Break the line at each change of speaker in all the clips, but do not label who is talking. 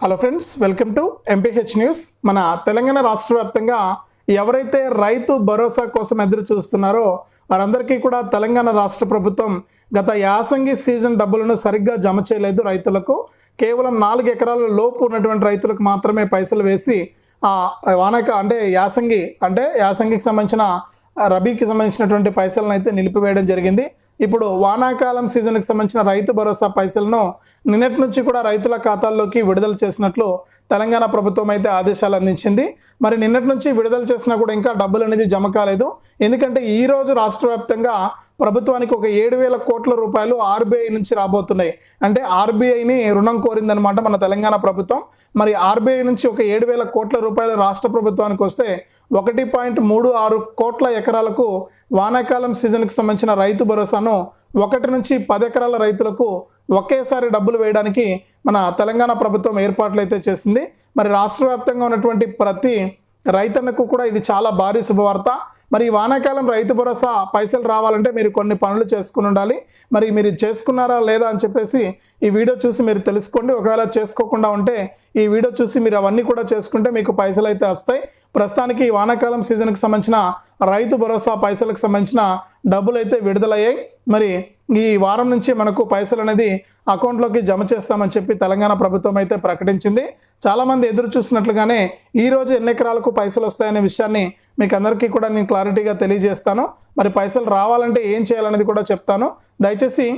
Hello friends, welcome to MPH news. మన తెలంగాణ రాష్ట్ర వ్యాప్తంగా ఎవరైతే రైతు భరోసా కోసం ఎదురు చూస్తున్నారో వారందరికీ కూడా తెలంగాణ రాష్ట్ర ప్రభుత్వం గత యాసంగి సీజన్ డబ్బులను సరిగ్గా జమ చేయలేదు. రైతులకు కేవలం 4 ఎకరాల లోపు ఉన్నటువంటి రైతులకు మాత్రమే పైసలు వేసి యాసంగికి సంబంధించిన రబీకి సంబంధించినటువంటి పైసలను అయితే నిలిపివేయడం జరిగింది. ఇప్పుడు వానాకాలం సీజన్కి సంబంధించిన రైతు భరోసా పైసలను నిన్నటి నుంచి కూడా రైతుల ఖాతాల్లోకి విడుదల చేసినట్లు తెలంగాణ ప్రభుత్వం అయితే ఆదేశాలు అందించింది. మరి నిన్నటి నుంచి విడుదల చేసినా కూడా ఇంకా డబ్బులు అనేది జమ కాలేదు. ఎందుకంటే ఈరోజు రాష్ట్ర వ్యాప్తంగా ప్రభుత్వానికి ఒక 7,000 కోట్ల రూపాయలు ఆర్బీఐ నుంచి రాబోతున్నాయి. అంటే ఆర్బీఐని రుణం కోరిందనమాట మన తెలంగాణ ప్రభుత్వం. మరి ఆర్బీఐ నుంచి ఒక 7,000 కోట్ల రూపాయలు రాష్ట్ర ప్రభుత్వానికి వస్తే 1.36 కోట్ల ఎకరాలకు వానాకాలం సీజన్కి సంబంధించిన రైతు భరోసాను 1 నుంచి 10 ఎకరాల రైతులకు ఒకేసారి డబ్బులు వేయడానికి మన తెలంగాణ ప్రభుత్వం ఏర్పాట్లు అయితే చేసింది. మరి రాష్ట్ర వ్యాప్తంగా ఉన్నటువంటి ప్రతి రైతన్నకు కూడా ఇది చాలా భారీ శుభవార్త. మరి ఈ వానాకాలం రైతు భరోసా పైసలు రావాలంటే మీరు కొన్ని పనులు చేసుకుని ఉండాలి. మరి మీరు చేసుకున్నారా లేదా అని చెప్పేసి ఈ వీడియో చూసి మీరు తెలుసుకోండి. ఒకవేళ చేసుకోకుండా ఉంటే ఈ వీడియో చూసి మీరు అవన్నీ కూడా చేసుకుంటే మీకు పైసలు అయితే వస్తాయి. ప్రస్తుతానికి ఈ వానాకాలం సీజన్కి సంబంధించిన రైతు భరోసా పైసలకు సంబంధించిన డబ్బులు అయితే విడుదలయ్యాయి. మరి ఈ వారం నుంచి మనకు పైసలు అనేది అకౌంట్లోకి జమ చేస్తామని చెప్పి తెలంగాణ ప్రభుత్వం అయితే ప్రకటించింది. చాలామంది ఎదురు చూసినట్లుగానే ఈరోజు ఎన్ని ఎకరాలకు పైసలు వస్తాయనే విషయాన్ని మీకు అందరికీ కూడా నేను క్లారిటీగా తెలియజేస్తాను. మరి పైసలు రావాలంటే ఏం చేయాలనేది కూడా చెప్తాను. దయచేసి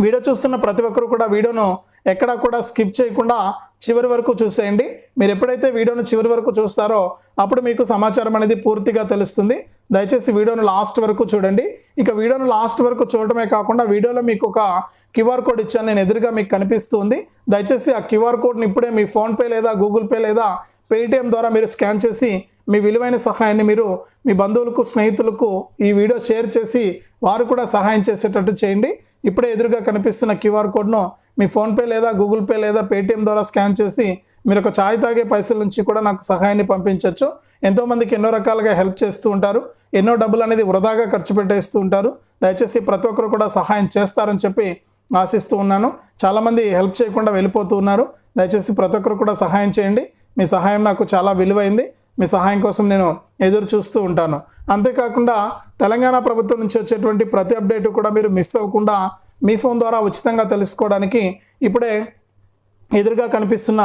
వీడియో చూస్తున్న ప్రతి ఒక్కరు కూడా వీడియోను ఎక్కడా కూడా స్కిప్ చేయకుండా చివరి వరకు చూసేయండి. మీరు ఎప్పుడైతే వీడియోను చివరి వరకు చూస్తారో అప్పుడు మీకు సమాచారం అనేది పూర్తిగా తెలుస్తుంది. దయచేసి వీడియోను లాస్ట్ వరకు చూడండి. ఇక వీడియోను లాస్ట్ వరకు చూడటమే కాకుండా వీడియోలో మీకు ఒక క్యూఆర్ కోడ్ ఇచ్చాను, నేను ఎదురుగా మీకు కనిపిస్తుంది. దయచేసి ఆ క్యూఆర్ కోడ్ని ఇప్పుడే మీ ఫోన్పే లేదా గూగుల్ పే లేదా పేటిఎం ద్వారా మీరు స్కాన్ చేసి మీ విలువైన సహాయాన్ని మీరు మీ బంధువులకు స్నేహితులకు ఈ వీడియో షేర్ చేసి వారు కూడా సహాయం చేసేటట్టు చేయండి. ఇప్పుడే ఎదురుగా కనిపిస్తున్న క్యూఆర్ కోడ్ను మీ ఫోన్పే లేదా గూగుల్ పే లేదా పేటిఎం ద్వారా స్కాన్ చేసి మీరు ఒక ఛాయ్ తాగే పైసల నుంచి కూడా నాకు సహాయాన్ని పంపించవచ్చు. ఎంతోమందికి ఎన్నో రకాలుగా హెల్ప్ చేస్తూ ఉంటారు, ఎన్నో డబ్బులు అనేది వృధాగా ఖర్చు పెట్టేస్తూ ఉంటారు. దయచేసి ప్రతి ఒక్కరు కూడా సహాయం చేస్తారని చెప్పి ఆశిస్తూ ఉన్నాను. చాలామంది హెల్ప్ చేయకుండా వెళ్ళిపోతూ ఉన్నారు. దయచేసి ప్రతి ఒక్కరు కూడా సహాయం చేయండి. మీ సహాయం నాకు చాలా విలువైంది. మీ సహాయం కోసం నేను ఎదురు చూస్తూ ఉంటాను. అంతేకాకుండా తెలంగాణ ప్రభుత్వం నుంచి వచ్చేటువంటి ప్రతి అప్డేట్ కూడా మీరు మిస్ అవ్వకుండా మీ ఫోన్ ద్వారా ఉచితంగా తెలుసుకోవడానికి ఇప్పుడే ఎదురుగా కనిపిస్తున్న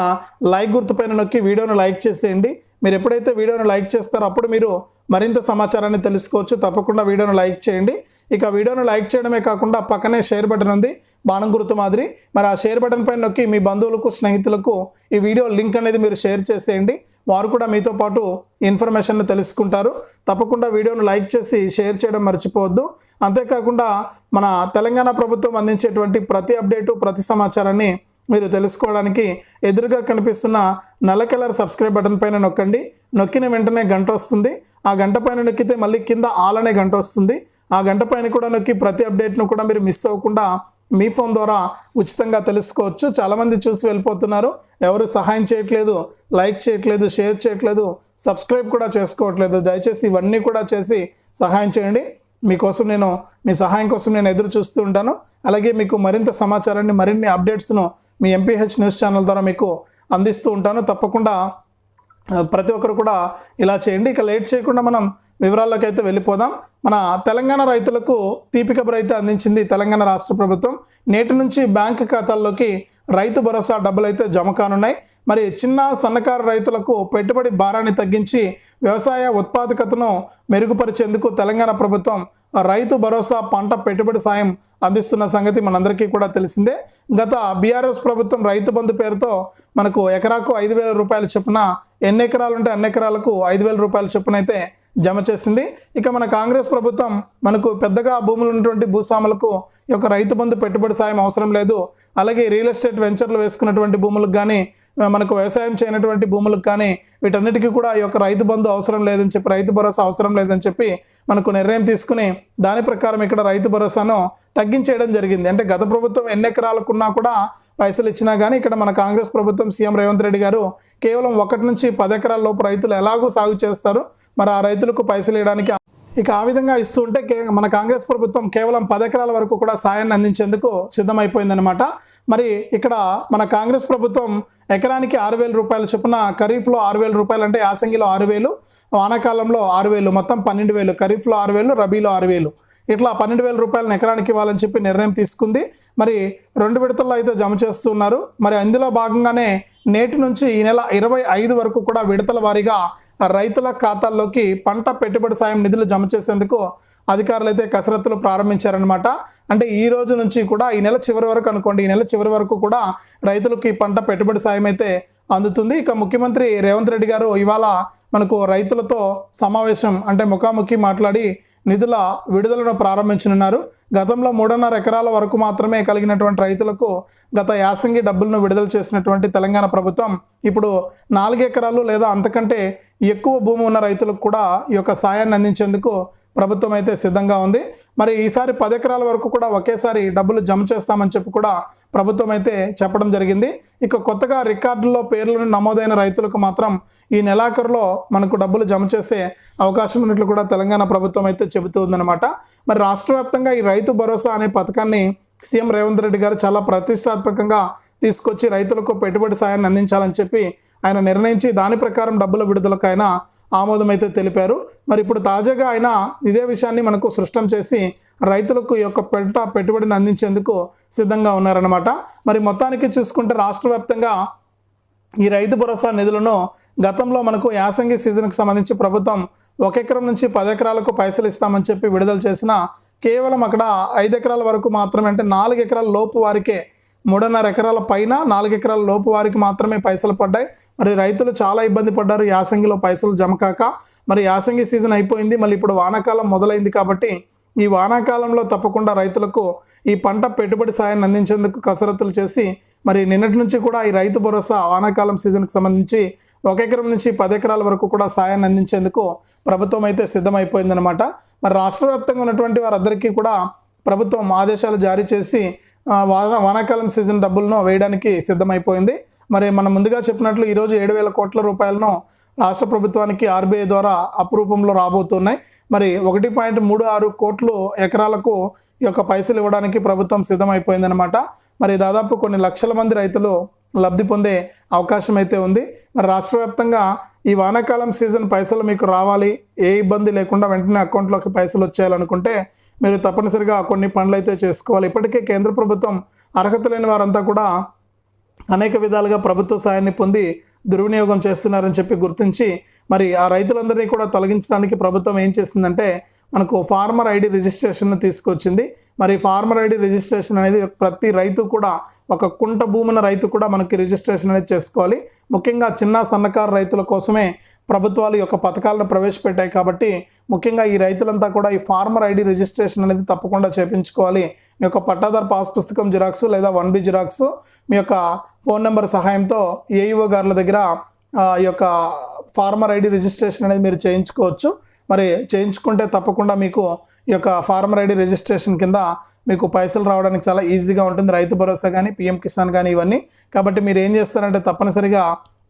లైక్ గుర్తుపైన నొక్కి వీడియోను లైక్ చేసేయండి. మీరు ఎప్పుడైతే వీడియోను లైక్ చేస్తారో అప్పుడు మీరు మరింత సమాచారాన్ని తెలుసుకోవచ్చు. తప్పకుండా వీడియోను లైక్ చేయండి. ఇక వీడియోను లైక్ చేయడమే కాకుండా పక్కనే షేర్ బటన్ ఉంది, బాణం గుర్తు మాదిరి. మరి ఆ షేర్ బటన్ పైన నొక్కి మీ బంధువులకు స్నేహితులకు ఈ వీడియో లింక్ అనేది మీరు షేర్ చేసేయండి. వారు కూడా మీతో పాటు ఇన్ఫర్మేషన్ తెలుసుకుంటారు. తప్పకుండా వీడియోను లైక్ చేసి షేర్ చేయడం మర్చిపోవద్దు. అంతేకాకుండా మన తెలంగాణ ప్రభుత్వం అందించేటువంటి ప్రతి అప్డేటు ప్రతి సమాచారాన్ని మీరు తెలుసుకోవడానికి ఎదురుగా కనిపిస్తున్న నల్ల కలర్ సబ్స్క్రైబ్ బటన్ పైన నొక్కండి. నొక్కిన వెంటనే గంట వస్తుంది. ఆ గంట పైన నొక్కితే మళ్ళీ కింద ఆల్ అనే గంట వస్తుంది. ఆ గంట పైన కూడా నొక్కి ప్రతి అప్డేట్ను కూడా మీరు మిస్ అవ్వకుండా మీ ఫోన్ ద్వారా ఉచితంగా తెలుసుకోవచ్చు. చాలామంది చూసి వెళ్ళిపోతున్నారు, ఎవరు సహాయం చేయట్లేదు, లైక్ చేయట్లేదు, షేర్ చేయట్లేదు, సబ్స్క్రైబ్ కూడా చేసుకోవట్లేదు. దయచేసి ఇవన్నీ కూడా చేసి సహాయం చేయండి. మీ సహాయం కోసం నేను ఎదురు చూస్తూ ఉంటాను. అలాగే మీకు మరింత సమాచారాన్ని, మరిన్ని అప్డేట్స్ను మీ ఎంపీహెచ్ న్యూస్ ఛానల్ ద్వారా మీకు అందిస్తూ ఉంటాను. తప్పకుండా ప్రతి ఒక్కరు కూడా ఇలా చేయండి. ఇక లేట్ చేయకుండా మనం వివరాల్లోకి అయితే వెళ్ళిపోదాం. మన తెలంగాణ రైతులకు తీపి కబురు అయితే అందించింది తెలంగాణ రాష్ట్ర ప్రభుత్వం. నేటి నుంచి బ్యాంకు ఖాతాల్లోకి రైతు భరోసా డబ్బులు అయితే జమ కానున్నాయి. మరి చిన్న సన్నకారు రైతులకు పెట్టుబడి భారాన్ని తగ్గించి వ్యవసాయ ఉత్పాదకతను మెరుగుపరిచేందుకు తెలంగాణ ప్రభుత్వం రైతు భరోసా పంట పెట్టుబడి సాయం అందిస్తున్న సంగతి మనందరికీ కూడా తెలిసిందే. గత బీఆర్ఎస్ ప్రభుత్వం రైతు బంధు పేరుతో మనకు ఎకరాకు 5,000 రూపాయల చొప్పున, ఎన్ని ఎకరాలు ఉంటే అన్ని ఎకరాలకు 5,000 రూపాయల చొప్పున అయితే జమ చేసింది. ఇక మన కాంగ్రెస్ ప్రభుత్వం మనకు పెద్దగా భూములు ఉన్నటువంటి భూస్వాములకు ఈ యొక్క రైతు బంధు పెట్టుబడి సాయం అవసరం లేదు. అలాగే రియల్ ఎస్టేట్ వెంచర్లు వేసుకున్నటువంటి భూములకు కానీ, మనకు వ్యవసాయం చేయనటువంటి భూములకు కానీ వీటన్నిటికీ కూడా ఈ యొక్క రైతు బంధు అవసరం లేదని చెప్పి, రైతు భరోసా అవసరం లేదని చెప్పి మనకు నిర్ణయం తీసుకుని దాని ప్రకారం ఇక్కడ రైతు భరోసాను తగ్గించేయడం జరిగింది. అంటే గత ప్రభుత్వం ఎన్ని ఎకరాలకున్నా కూడా పైసలు ఇచ్చినా కానీ ఇక్కడ మన కాంగ్రెస్ ప్రభుత్వం సీఎం రేవంత్ రెడ్డి గారు కేవలం 1 నుంచి 10 ఎకరాల లోపు రైతులు ఎలాగూ సాగు చేస్తారు, మరి ఆ రైతులకు పైసలు ఇవ్వడానికి ఇక ఆ విధంగా ఇస్తూ ఉంటే మన కాంగ్రెస్ ప్రభుత్వం కేవలం 10 ఎకరాల వరకు కూడా సాయాన్ని అందించేందుకు సిద్ధమైపోయిందనమాట. మరి ఇక్కడ మన కాంగ్రెస్ ప్రభుత్వం ఎకరానికి 6,000 రూపాయల చొప్పున, ఖరీఫ్లో 6,000 రూపాయలు అంటే యాసంగిలో 6,000, వానాకాలంలో 6,000, మొత్తం 12,000, ఖరీఫ్లో 6,000, రబీలో 6,000, ఇట్లా 12,000 రూపాయలను ఎకరానికి ఇవ్వాలని చెప్పి నిర్ణయం తీసుకుంది. మరి 2 విడతల్లో అయితే జమ చేస్తున్నారు. మరి అందులో భాగంగానే నేటి నుంచి ఈ నెల 25 వరకు కూడా విడతల వారీగా రైతుల ఖాతాల్లోకి పంట పెట్టుబడి సాయం నిధులు జమ చేసేందుకు అధికారులు అయితే కసరత్తులు ప్రారంభించారనమాట. అంటే ఈ రోజు నుంచి కూడా ఈ నెల చివరి వరకు అనుకోండి, ఈ నెల చివరి వరకు కూడా రైతులకి పంట పెట్టుబడి సాయం అయితే అందుతుంది. ఇక ముఖ్యమంత్రి రేవంత్ రెడ్డి గారు ఇవాళ మనకు రైతులతో సమావేశం అంటే ముఖాముఖి మాట్లాడి నిధుల విడుదలను ప్రారంభించనున్నారు. గతంలో 3.5 ఎకరాల వరకు మాత్రమే కలిగినటువంటి రైతులకు గత యాసంగి డబ్బులను విడుదల చేసినటువంటి తెలంగాణ ప్రభుత్వం ఇప్పుడు 4 ఎకరాలు లేదా అంతకంటే ఎక్కువ భూమి ఉన్న రైతులకు కూడా ఈ యొక్క సాయాన్ని అందించేందుకు ప్రభుత్వం అయితే సిద్ధంగా ఉంది. మరి ఈసారి 10 ఎకరాల వరకు కూడా ఒకేసారి డబ్బులు జమ చేస్తామని చెప్పి కూడా ప్రభుత్వం అయితే చెప్పడం జరిగింది. ఇక కొత్తగా రికార్డుల్లో పేర్లను నమోదైన రైతులకు మాత్రం ఈ నెలాఖరులో మనకు డబ్బులు జమ చేసే అవకాశం ఉన్నట్లు కూడా తెలంగాణ ప్రభుత్వం అయితే చెబుతూ ఉందన్నమాట. మరి రాష్ట్ర వ్యాప్తంగా ఈ రైతు భరోసా అనే పథకాన్ని సీఎం రేవంత్ రెడ్డి గారు చాలా ప్రతిష్టాత్మకంగా తీసుకొచ్చి రైతులకు పెట్టుబడి సాయాన్ని అందించాలని చెప్పి ఆయన నిర్ణయించి దాని ప్రకారం డబ్బుల విడుదలకు ఆయన ఆమోదం అయితే తెలిపారు. మరి ఇప్పుడు తాజాగా ఆయన ఇదే విషయాన్ని మనకు స్పష్టం చేసి రైతులకు ఈ యొక్క పెట్టుబడిని అందించేందుకు సిద్ధంగా ఉన్నారన్నమాట. మరి మొత్తానికి చూసుకుంటే రాష్ట్ర వ్యాప్తంగా ఈ రైతు భరోసా నిధులను గతంలో మనకు యాసంగి సీజన్కి సంబంధించి ప్రభుత్వం 1 ఎకరం నుంచి 10 ఎకరాలకు పైసలు ఇస్తామని చెప్పి విడుదల చేసిన కేవలం అక్కడ 5 ఎకరాల వరకు మాత్రమే, అంటే 4 ఎకరాల లోపు వారికే, 3.5 ఎకరాల పైన 4 ఎకరాల లోపు వారికి మాత్రమే పైసలు పడ్డాయి. మరి రైతులు చాలా ఇబ్బంది పడ్డారు యాసంగిలో పైసలు జమ కాక. మరి యాసంగి సీజన్ అయిపోయింది, మళ్ళీ ఇప్పుడు వానాకాలం మొదలైంది కాబట్టి ఈ వానాకాలంలో తప్పకుండా రైతులకు ఈ పంట పెట్టుబడి సాయాన్ని అందించేందుకు కసరత్తులు చేసి మరి నిన్నటి నుంచి కూడా ఈ రైతు భరోసా వానాకాలం సీజన్కి సంబంధించి 1 ఎకరం నుంచి 10 ఎకరాల వరకు కూడా సాయాన్ని అందించేందుకు ప్రభుత్వం అయితే సిద్ధమైపోయిందనమాట. మరి రాష్ట్ర వ్యాప్తంగా ఉన్నటువంటి వారందరికీ కూడా ప్రభుత్వం ఆదేశాలు జారీ చేసి వానాకాలం సీజన్ డబ్బులను వేయడానికి సిద్ధమైపోయింది. మరి మనం ముందుగా చెప్పినట్లు ఈరోజు 7,000 కోట్ల రూపాయలను రాష్ట్ర ప్రభుత్వానికి ఆర్బీఐ ద్వారా అప్రూపంలో రాబోతున్నాయి. మరి 1.36 కోట్లు ఎకరాలకు ఈ యొక్క పైసలు ఇవ్వడానికి ప్రభుత్వం సిద్ధమైపోయిందనమాట. మరి దాదాపు కొన్ని లక్షల మంది రైతులు లబ్ధి పొందే అవకాశం అయితే ఉంది. మరి రాష్ట్ర వ్యాప్తంగా ఈ వానాకాలం సీజన్ పైసలు మీకు రావాలి, ఏ ఇబ్బంది లేకుండా వెంటనే అకౌంట్లోకి పైసలు వచ్చేయాలనుకుంటే మీరు తప్పనిసరిగా కొన్ని పనులు అయితే చేసుకోవాలి. ఇప్పటికే కేంద్ర ప్రభుత్వం అర్హత లేని వారంతా కూడా అనేక విధాలుగా ప్రభుత్వ సాయాన్ని పొంది దుర్వినియోగం చేస్తున్నారని చెప్పి గుర్తించి మరి ఆ రైతులందరినీ కూడా తొలగించడానికి ప్రభుత్వం ఏం చేసిందంటే మనకు ఫార్మర్ ఐడి రిజిస్ట్రేషన్ను తీసుకొచ్చింది. మరి ఫార్మర్ ఐడి రిజిస్ట్రేషన్ అనేది ప్రతి రైతు కూడా, ఒక కుంట భూమున్న రైతు కూడా మనకి రిజిస్ట్రేషన్ అనేది చేసుకోవాలి. ముఖ్యంగా చిన్న సన్నకారు రైతుల కోసమే ప్రభుత్వాలు ఈ యొక్క పథకాలను ప్రవేశపెట్టాయి కాబట్టి ముఖ్యంగా ఈ రైతులంతా కూడా ఈ ఫార్మర్ ఐడి రిజిస్ట్రేషన్ అనేది తప్పకుండా చేయించుకోవాలి. మీ యొక్క పట్టాదారు పాస్ పుస్తకం జిరాక్స్ లేదా 1B జిరాక్స్ మీ యొక్క ఫోన్ నెంబర్ సహాయంతో ఏఈఓ గారుల దగ్గర ఈ యొక్క ఫార్మర్ ఐడి రిజిస్ట్రేషన్ అనేది మీరు చేయించుకోవచ్చు. మరి చేయించుకుంటే తప్పకుండా మీకు ఈ యొక్క ఫార్మర్ ఐడి రిజిస్ట్రేషన్ కింద మీకు పైసలు రావడానికి చాలా ఈజీగా ఉంటుంది. రైతు భరోసా కానీ పిఎం కిసాన్ కానీ ఇవన్నీ. కాబట్టి మీరు ఏం చేస్తారంటే తప్పనిసరిగా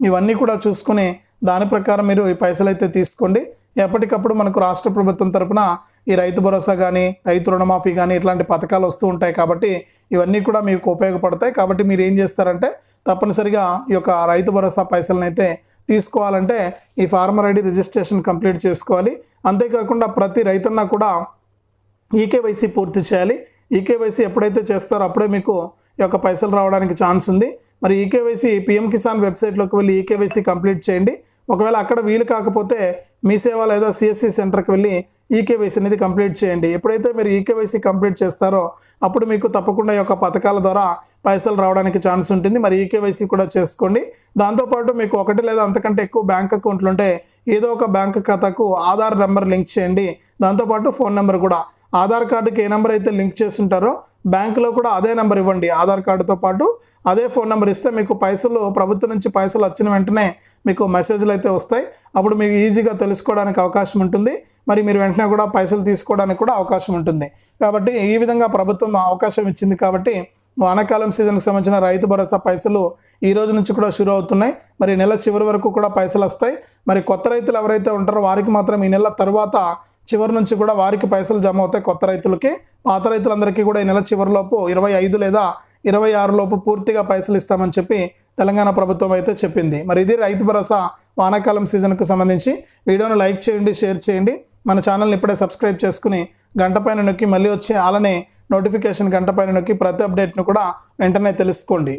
ఇవన్నీ కూడా చూసుకుని దాని ప్రకారం మీరు ఈ పైసలు అయితే తీసుకోండి. ఎప్పటికప్పుడు మనకు రాష్ట్ర ప్రభుత్వం తరపున ఈ రైతు భరోసా కానీ రైతు రుణమాఫీ కానీ ఇట్లాంటి పథకాలు వస్తూ ఉంటాయి కాబట్టి ఇవన్నీ కూడా మీకు ఉపయోగపడతాయి. కాబట్టి మీరు ఏం చేస్తారంటే తప్పనిసరిగా ఈ యొక్క రైతు భరోసా పైసలను అయితే తీసుకోవాలంటే ఈ ఫార్మర్ ఐడి రిజిస్ట్రేషన్ కంప్లీట్ చేసుకోవాలి. అంతేకాకుండా ప్రతి రైతన్నా కూడా ఈకేవైసీ పూర్తి చేయాలి. ఈకేవైసీ ఎప్పుడైతే చేస్తారో అప్పుడే మీకు ఈ యొక్క పైసలు రావడానికి ఛాన్స్ ఉంది. మరి ఈకేవైసీ పిఎం కిసాన్ వెబ్సైట్లోకి వెళ్ళి ఈకేవైసీ కంప్లీట్ చేయండి. ఒకవేళ అక్కడ వీలు కాకపోతే మీ సేవ లేదా సిఎస్సి సెంటర్కి వెళ్ళి ఈకేవైసీ అనేది కంప్లీట్ చేయండి. ఎప్పుడైతే మీరు ఈకేవైసీ కంప్లీట్ చేస్తారో అప్పుడు మీకు తప్పకుండా ఈ యొక్క పథకాల ద్వారా పైసలు రావడానికి ఛాన్స్ ఉంటుంది. మరి ఈకేవైసీ కూడా చేసుకోండి. దాంతోపాటు మీకు 1 లేదా అంతకంటే ఎక్కువ బ్యాంక్ అకౌంట్లు ఉంటే ఏదో ఒక బ్యాంక్ ఖాతాకు ఆధార్ నెంబర్ లింక్ చేయండి. దాంతోపాటు ఫోన్ నెంబర్ కూడా, ఆధార్ కార్డుకి ఏ నెంబర్ అయితే లింక్ చేసి ఉంటారో బ్యాంకులో కూడా అదే నెంబర్ ఇవ్వండి. ఆధార్ కార్డుతో పాటు అదే ఫోన్ నెంబర్ ఇస్తే మీకు పైసలు ప్రభుత్వం నుంచి పైసలు వచ్చిన వెంటనే మీకు మెసేజ్లు అయితే వస్తాయి. అప్పుడు మీకు ఈజీగా తెలుసుకోవడానికి అవకాశం ఉంటుంది. మరి మీరు వెంటనే కూడా పైసలు తీసుకోవడానికి కూడా అవకాశం ఉంటుంది. కాబట్టి ఈ విధంగా ప్రభుత్వం అవకాశం ఇచ్చింది కాబట్టి వానాకాలం సీజన్కి సంబంధించిన రైతు భరోసా పైసలు ఈ రోజు నుంచి కూడా షురూ అవుతున్నాయి. మరి నెల చివరి వరకు కూడా పైసలు వస్తాయి. మరి కొత్త రైతులు ఎవరైతే ఉంటారో వారికి మాత్రం ఈ నెల తర్వాత చివరి నుంచి కూడా వారికి పైసలు జమ అవుతాయి కొత్త రైతులకి. పాత రైతులందరికీ కూడా ఈ నెల చివరిలోపు 25 లేదా 26 లోపు పూర్తిగా పైసలు ఇస్తామని చెప్పి తెలంగాణ ప్రభుత్వం అయితే చెప్పింది. మరి ఇది రైతు భరోసా వానాకాలం సీజన్కు సంబంధించి. వీడియోను లైక్ చేయండి, షేర్ చేయండి. మన ఛానల్ని ఇప్పుడే సబ్స్క్రైబ్ చేసుకుని గంట పైన నొక్కి మళ్ళీ వచ్చే అలానే నోటిఫికేషన్ గంట పైన నొక్కి ప్రతి అప్డేట్ను కూడా వెంటనే తెలుసుకోండి.